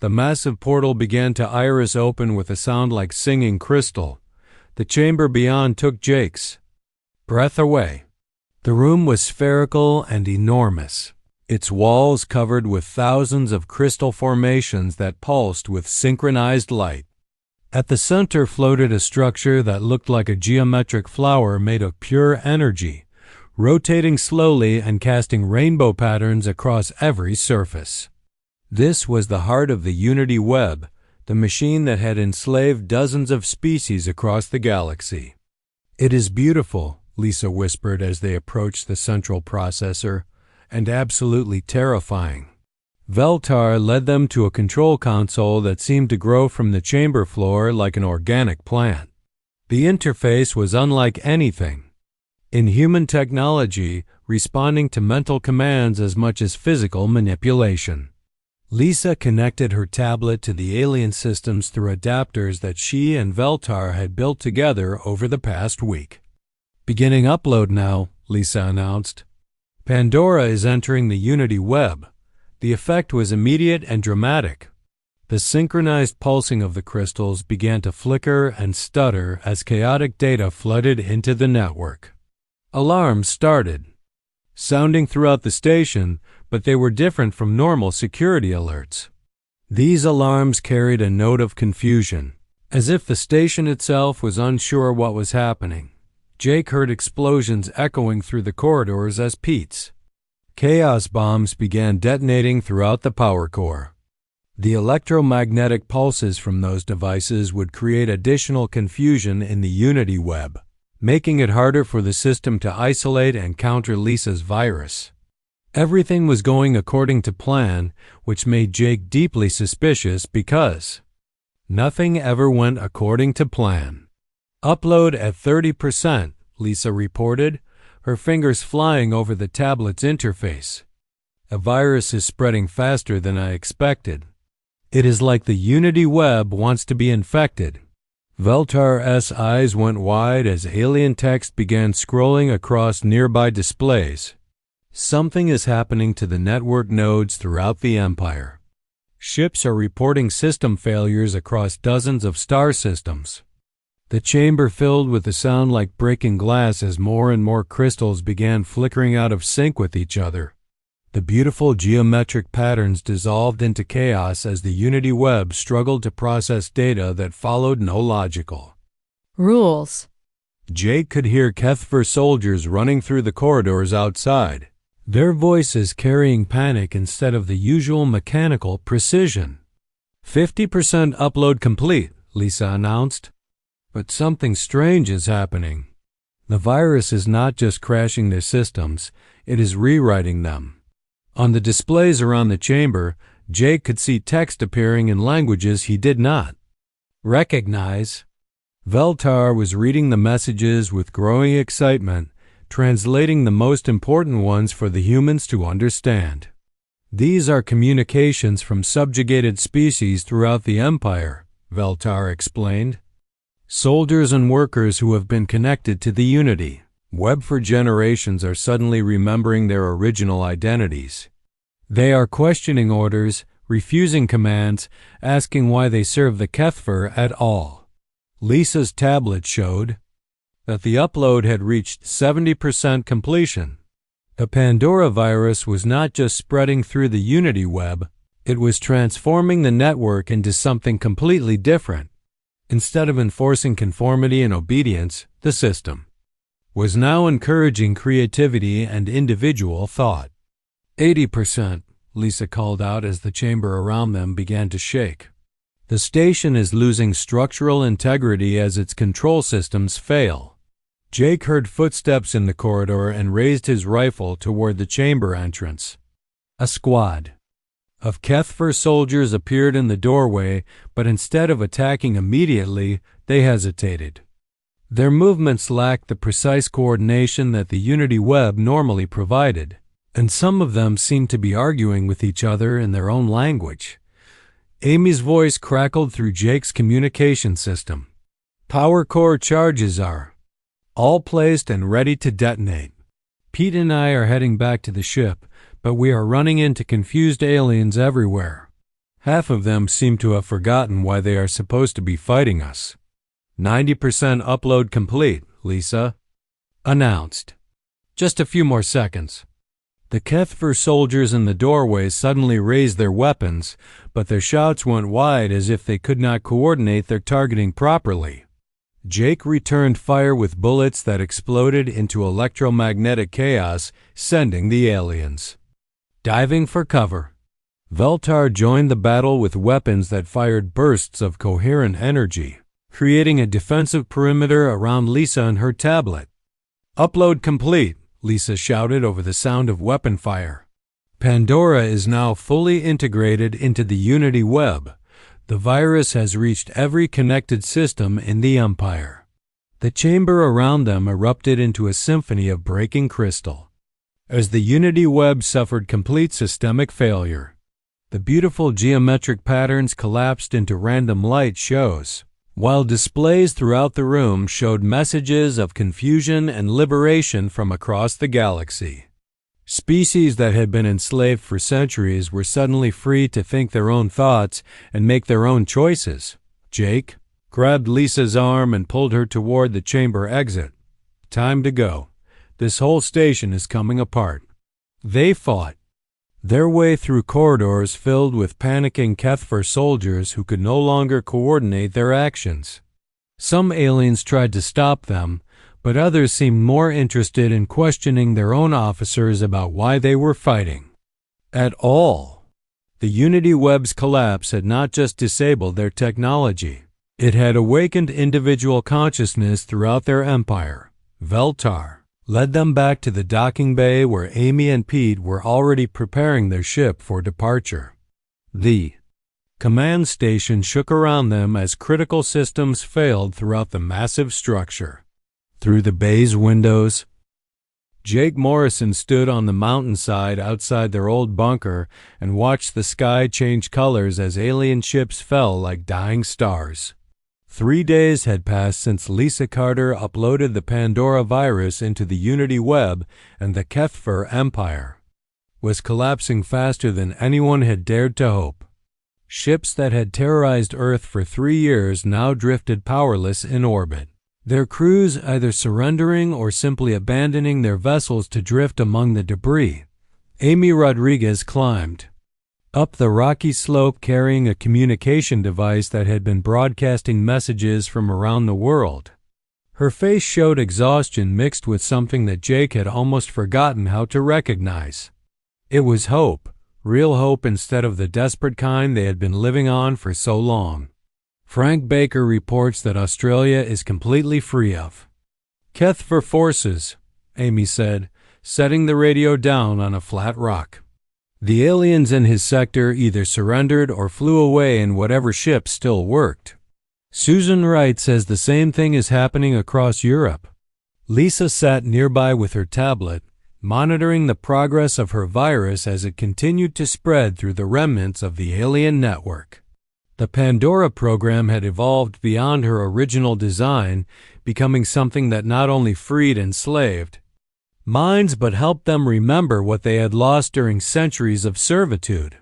The massive portal began to iris open with a sound like singing crystal. The chamber beyond took Jake's breath away. The room was spherical and enormous, its walls covered with thousands of crystal formations that pulsed with synchronized light. At the center floated a structure that looked like a geometric flower made of pure energy, rotating slowly and casting rainbow patterns across every surface. This was the heart of the Unity web, the machine that had enslaved dozens of species across the galaxy. "It is beautiful," Lisa whispered as they approached the central processor, "and absolutely terrifying." Veltar led them to a control console that seemed to grow from the chamber floor like an organic plant. The interface was unlike anything in human technology, responding to mental commands as much as physical manipulation. Lisa connected her tablet to the alien systems through adapters that she and Veltar had built together over the past week. "Beginning upload now," Lisa announced. "Pandora is entering the Unity web." The effect was immediate and dramatic. The synchronized pulsing of the crystals began to flicker and stutter as chaotic data flooded into the network. Alarms started, sounding throughout the station, but they were different from normal security alerts. These alarms carried a note of confusion, as if the station itself was unsure what was happening. Jake heard explosions echoing through the corridors as Pete's chaos bombs began detonating throughout the power core. The electromagnetic pulses from those devices would create additional confusion in the Unity web, making it harder for the system to isolate and counter Lisa's virus. Everything was going according to plan, which made Jake deeply suspicious because nothing ever went according to plan. "Upload at 30%, Lisa reported, her fingers flying over the tablet's interface. "A virus is spreading faster than I expected. It is like the Unity web wants to be infected." Veltar's eyes went wide as alien text began scrolling across nearby displays. "Something is happening to the network nodes throughout the Empire. Ships are reporting system failures across dozens of star systems." The chamber filled with a sound like breaking glass as more and more crystals began flickering out of sync with each other. The beautiful geometric patterns dissolved into chaos as the Unity web struggled to process data that followed no logical rules. Jake could hear Kethver soldiers running through the corridors outside, their voices carrying panic instead of the usual mechanical precision. 50% upload complete, Lisa announced. But something strange is happening. The virus is not just crashing their systems, it is rewriting them. On the displays around the chamber, Jake could see text appearing in languages he did not recognize. Veltar was reading the messages with growing excitement, translating the most important ones for the humans to understand. "These are communications from subjugated species throughout the Empire," Veltar explained. "Soldiers and workers who have been connected to the Unity web for generations are suddenly remembering their original identities. They are questioning orders, refusing commands, asking why they serve the Kethver at all." Lisa's tablet showed that the upload had reached 70% completion. The Pandora virus was not just spreading through the Unity web, it was transforming the network into something completely different. Instead of enforcing conformity and obedience, the system was now encouraging creativity and individual thought. 80%, Lisa called out as the chamber around them began to shake. "The station is losing structural integrity as its control systems fail." Jake heard footsteps in the corridor and raised his rifle toward the chamber entrance. A squad of Kethfer soldiers appeared in the doorway, but instead of attacking immediately, they hesitated. Their movements lacked the precise coordination that the Unity web normally provided, and some of them seemed to be arguing with each other in their own language. Amy's voice crackled through Jake's communication system. "Power core charges are all placed and ready to detonate. Pete and I are heading back to the ship, but we are running into confused aliens everywhere. Half of them seem to have forgotten why they are supposed to be fighting us." 90% upload complete, Lisa announced. Just a few more seconds. The Kethfer soldiers in the doorway suddenly raised their weapons, but their shouts went wide as if they could not coordinate their targeting properly. Jake returned fire with bullets that exploded into electromagnetic chaos, sending the aliens diving for cover. Veltar joined the battle with weapons that fired bursts of coherent energy, creating a defensive perimeter around Lisa and her tablet. "Upload complete," Lisa shouted over the sound of weapon fire. "Pandora is now fully integrated into the Unity web. The virus has reached every connected system in the Empire." The chamber around them erupted into a symphony of breaking crystal, as the Unity web suffered complete systemic failure. The beautiful geometric patterns collapsed into random light shows, while displays throughout the room showed messages of confusion and liberation from across the galaxy. Species that had been enslaved for centuries were suddenly free to think their own thoughts and make their own choices. Jake grabbed Lisa's arm and pulled her toward the chamber exit. "Time to go. This whole station is coming apart." They fought their way through corridors filled with panicking Kethfer soldiers who could no longer coordinate their actions. Some aliens tried to stop them, but others seemed more interested in questioning their own officers about why they were fighting at all. The Unity web's collapse had not just disabled their technology. It had awakened individual consciousness throughout their empire. Veltar led them back to the docking bay where Amy and Pete were already preparing their ship for departure. The command station shook around them as critical systems failed throughout the massive structure. Through the bay's windows, Jake Morrison stood on the mountainside outside their old bunker and watched the sky change colors as alien ships fell like dying stars. 3 days had passed since Lisa Carter uploaded the Pandora virus into the Unity web, and the Kethfer Empire was collapsing faster than anyone had dared to hope. Ships that had terrorized Earth for 3 years now drifted powerless in orbit, their crews either surrendering or simply abandoning their vessels to drift among the debris. Amy Rodriguez climbed up the rocky slope carrying a communication device that had been broadcasting messages from around the world. Her face showed exhaustion mixed with something that Jake had almost forgotten how to recognize. It was hope, real hope instead of the desperate kind they had been living on for so long. "Frank Baker reports that Australia is completely free of Kethfer forces," Amy said, setting the radio down on a flat rock. The aliens in his sector either surrendered or flew away in whatever ship still worked. "Susan Wright says the same thing is happening across Europe." Lisa sat nearby with her tablet, monitoring the progress of her virus as it continued to spread through the remnants of the alien network. The Pandora program had evolved beyond her original design, becoming something that not only freed enslaved minds but helped them remember what they had lost during centuries of servitude.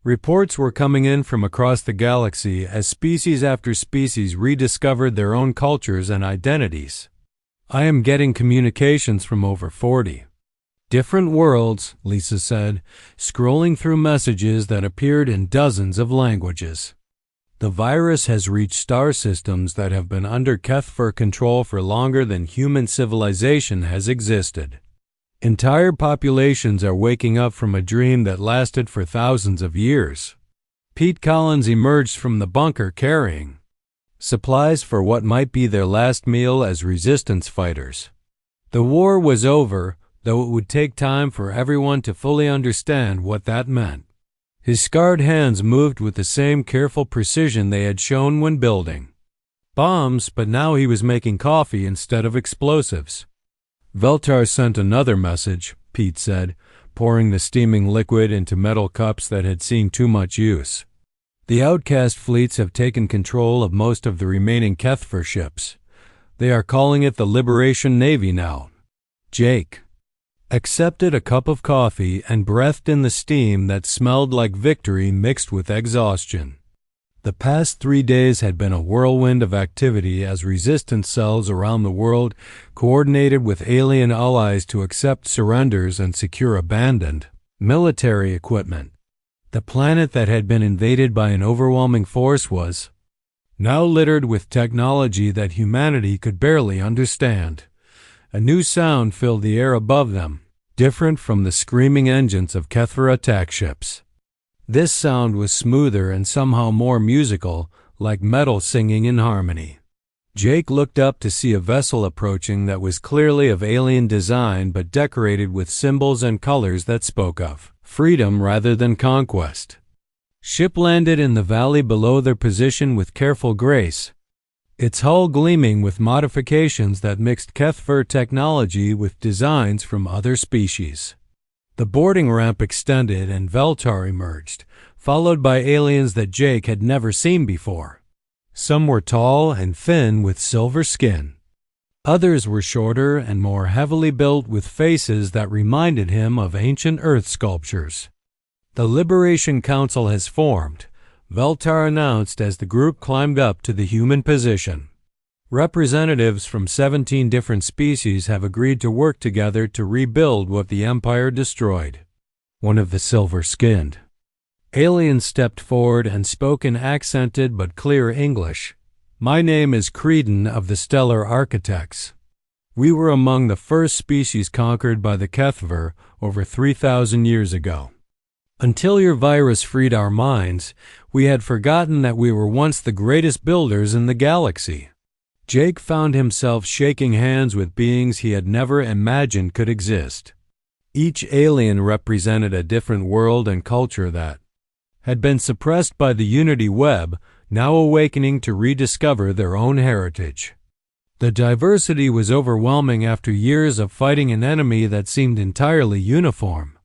Reports were coming in from across the galaxy as species after species rediscovered their own cultures and identities. "I am getting communications from over 40 different worlds," Lisa said, scrolling through messages that appeared in dozens of languages. "The virus has reached star systems that have been under Kethfer control for longer than human civilization has existed. Entire populations are waking up from a dream that lasted for thousands of years." Pete Collins emerged from the bunker carrying supplies for what might be their last meal as resistance fighters. The war was over, though it would take time for everyone to fully understand what that meant. His scarred hands moved with the same careful precision they had shown when building bombs, but now he was making coffee instead of explosives. Veltar sent another message, Pete said, pouring the steaming liquid into metal cups that had seen too much use. The outcast fleets have taken control of most of the remaining Kethver ships. They are calling it the Liberation Navy now. Jake accepted a cup of coffee and breathed in the steam that smelled like victory mixed with exhaustion. The past 3 days had been a whirlwind of activity as resistance cells around the world coordinated with alien allies to accept surrenders and secure abandoned military equipment. The planet that had been invaded by an overwhelming force was now littered with technology that humanity could barely understand. A new sound filled the air above them, different from the screaming engines of Kethver attack ships. This sound was smoother and somehow more musical, like metal singing in harmony. Jake looked up to see a vessel approaching that was clearly of alien design but decorated with symbols and colors that spoke of freedom rather than conquest. Ship landed in the valley below their position with careful grace, its hull gleaming with modifications that mixed Kethver technology with designs from other species. The boarding ramp extended and Veltar emerged, followed by aliens that Jake had never seen before. Some were tall and thin with silver skin. Others were shorter and more heavily built with faces that reminded him of ancient earth sculptures. The Liberation Council has formed, Veltar announced as the group climbed up to the human position. Representatives from 17 different species have agreed to work together to rebuild what the Empire destroyed. One of the silver-skinned aliens stepped forward and spoke in accented but clear English. My name is Creedon of the Stellar Architects. We were among the first species conquered by the Kethver over 3,000 years ago. Until your virus freed our minds, we had forgotten that we were once the greatest builders in the galaxy. Jake found himself shaking hands with beings he had never imagined could exist. Each alien represented a different world and culture that had been suppressed by the Unity Web, now awakening to rediscover their own heritage. The diversity was overwhelming after years of fighting an enemy that seemed entirely uniform.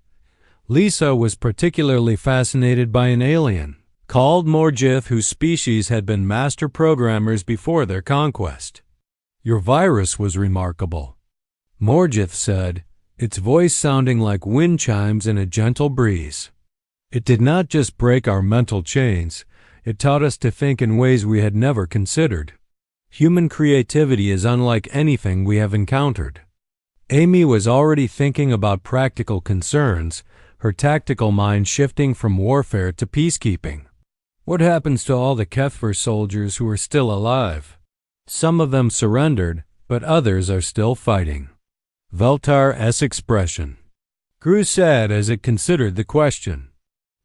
Lisa was particularly fascinated by an alien called Morgith, whose species had been master programmers before their conquest. Your virus was remarkable, Morgith said, its voice sounding like wind chimes in a gentle breeze. It did not just break our mental chains, it taught us to think in ways we had never considered. Human creativity is unlike anything we have encountered. Amy was already thinking about practical concerns, her tactical mind shifting from warfare to peacekeeping. What happens to all the Kethver soldiers who are still alive? Some of them surrendered, but others are still fighting. Veltar's expression grew sad as it considered the question.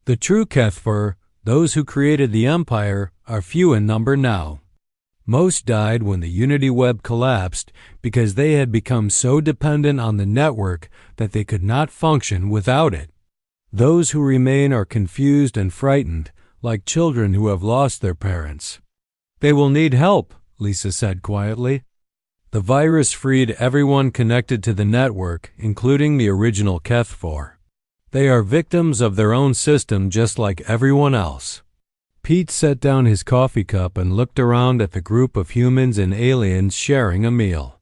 The true Kethver, those who created the Empire, are few in number now. Most died when the Unity Web collapsed because they had become so dependent on the network that they could not function without it. Those who remain are confused and frightened, like children who have lost their parents. They will need help, Lisa said quietly. The virus freed everyone connected to the network, including the original Kethver. They are victims of their own system just like everyone else. Pete set down his coffee cup and looked around at the group of humans and aliens sharing a meal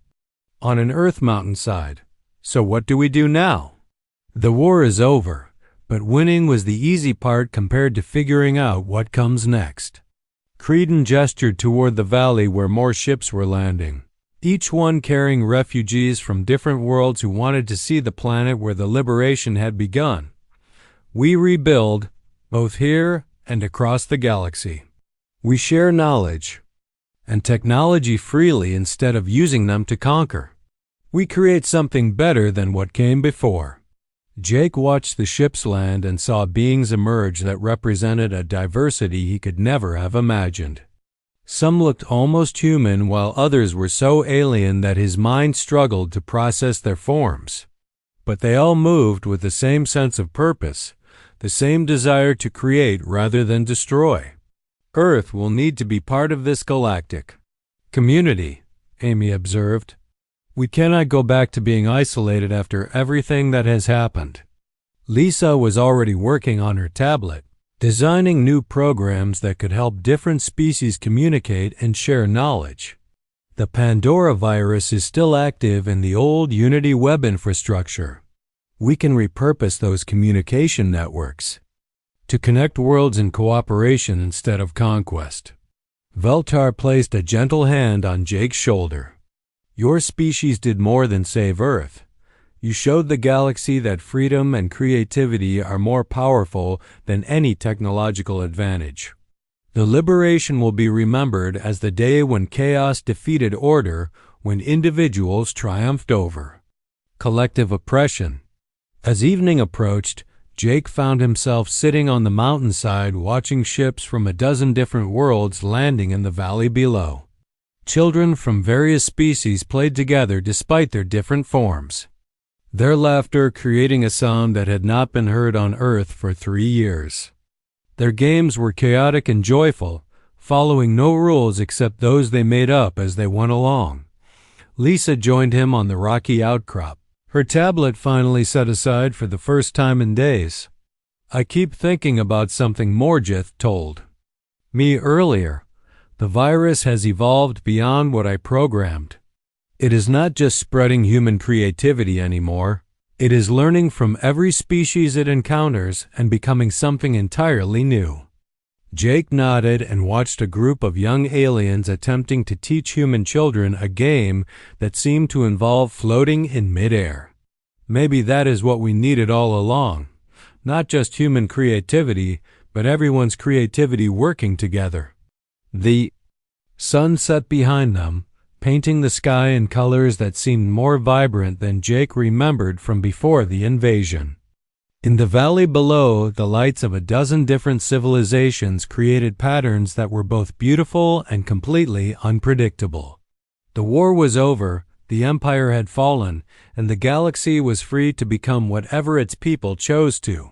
on an Earth mountainside. So what do we do now? The war is over. But winning was the easy part compared to figuring out what comes next. Creedon gestured toward the valley where more ships were landing, each one carrying refugees from different worlds who wanted to see the planet where the liberation had begun. We rebuild, both here and across the galaxy. We share knowledge and technology freely instead of using them to conquer. We create something better than what came before. Jake watched the ships land and saw beings emerge that represented a diversity he could never have imagined. Some looked almost human, while others were so alien that his mind struggled to process their forms. But they all moved with the same sense of purpose, the same desire to create rather than destroy. Earth will need to be part of this galactic community, Amy observed. We cannot go back to being isolated after everything that has happened. Lisa was already working on her tablet, designing new programs that could help different species communicate and share knowledge. The Pandora virus is still active in the old Unity web infrastructure. We can repurpose those communication networks to connect worlds in cooperation instead of conquest. Veltar placed a gentle hand on Jake's shoulder. Your species did more than save Earth. You showed the galaxy that freedom and creativity are more powerful than any technological advantage. The liberation will be remembered as the day when chaos defeated order, when individuals triumphed over collective oppression. As evening approached, Jake found himself sitting on the mountainside watching ships from a dozen different worlds landing in the valley below. Children from various species played together despite their different forms, their laughter creating a sound that had not been heard on Earth for 3 years. Their games were chaotic and joyful, following no rules except those they made up as they went along. Lisa joined him on the rocky outcrop, her tablet finally set aside for the first time in days. I keep thinking about something Morjith told me earlier. The virus has evolved beyond what I programmed. It is not just spreading human creativity anymore. It is learning from every species it encounters and becoming something entirely new. Jake nodded and watched a group of young aliens attempting to teach human children a game that seemed to involve floating in midair. Maybe that is what we needed all along. Not just human creativity, but everyone's creativity working together. The sun set behind them, painting the sky in colors that seemed more vibrant than Jake remembered from before the invasion. In the valley below, the lights of a dozen different civilizations created patterns that were both beautiful and completely unpredictable. The war was over, the Empire had fallen, and the galaxy was free to become whatever its people chose to.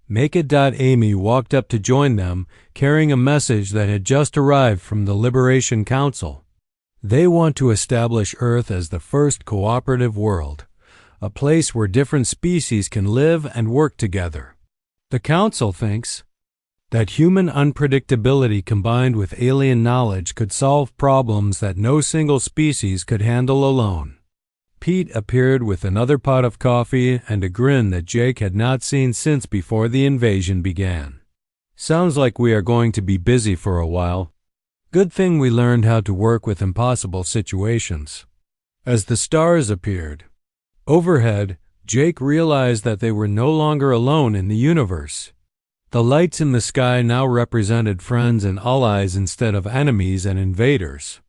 Make It. Amy walked up to join them, carrying a message that had just arrived from the Liberation Council. They want to establish Earth as the first cooperative world, a place where different species can live and work together. The Council thinks that human unpredictability combined with alien knowledge could solve problems that no single species could handle alone. Pete appeared with another pot of coffee and a grin that Jake had not seen since before the invasion began. Sounds like we are going to be busy for a while. Good thing we learned how to work with impossible situations. As the stars appeared overhead, Jake realized that they were no longer alone in the universe. The lights in the sky now represented friends and allies instead of enemies and invaders.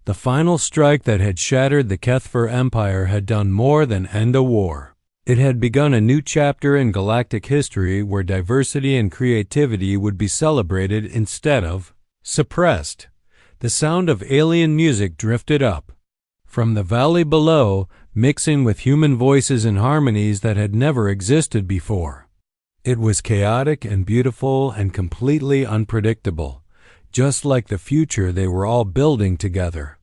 The final strike that had shattered the Kethfer Empire had done more than end a war. It had begun a new chapter in galactic history where diversity and creativity would be celebrated instead of suppressed. The sound of alien music drifted up from the valley below, mixing with human voices and harmonies that had never existed before. It was chaotic and beautiful and completely unpredictable, just like the future they were all building together.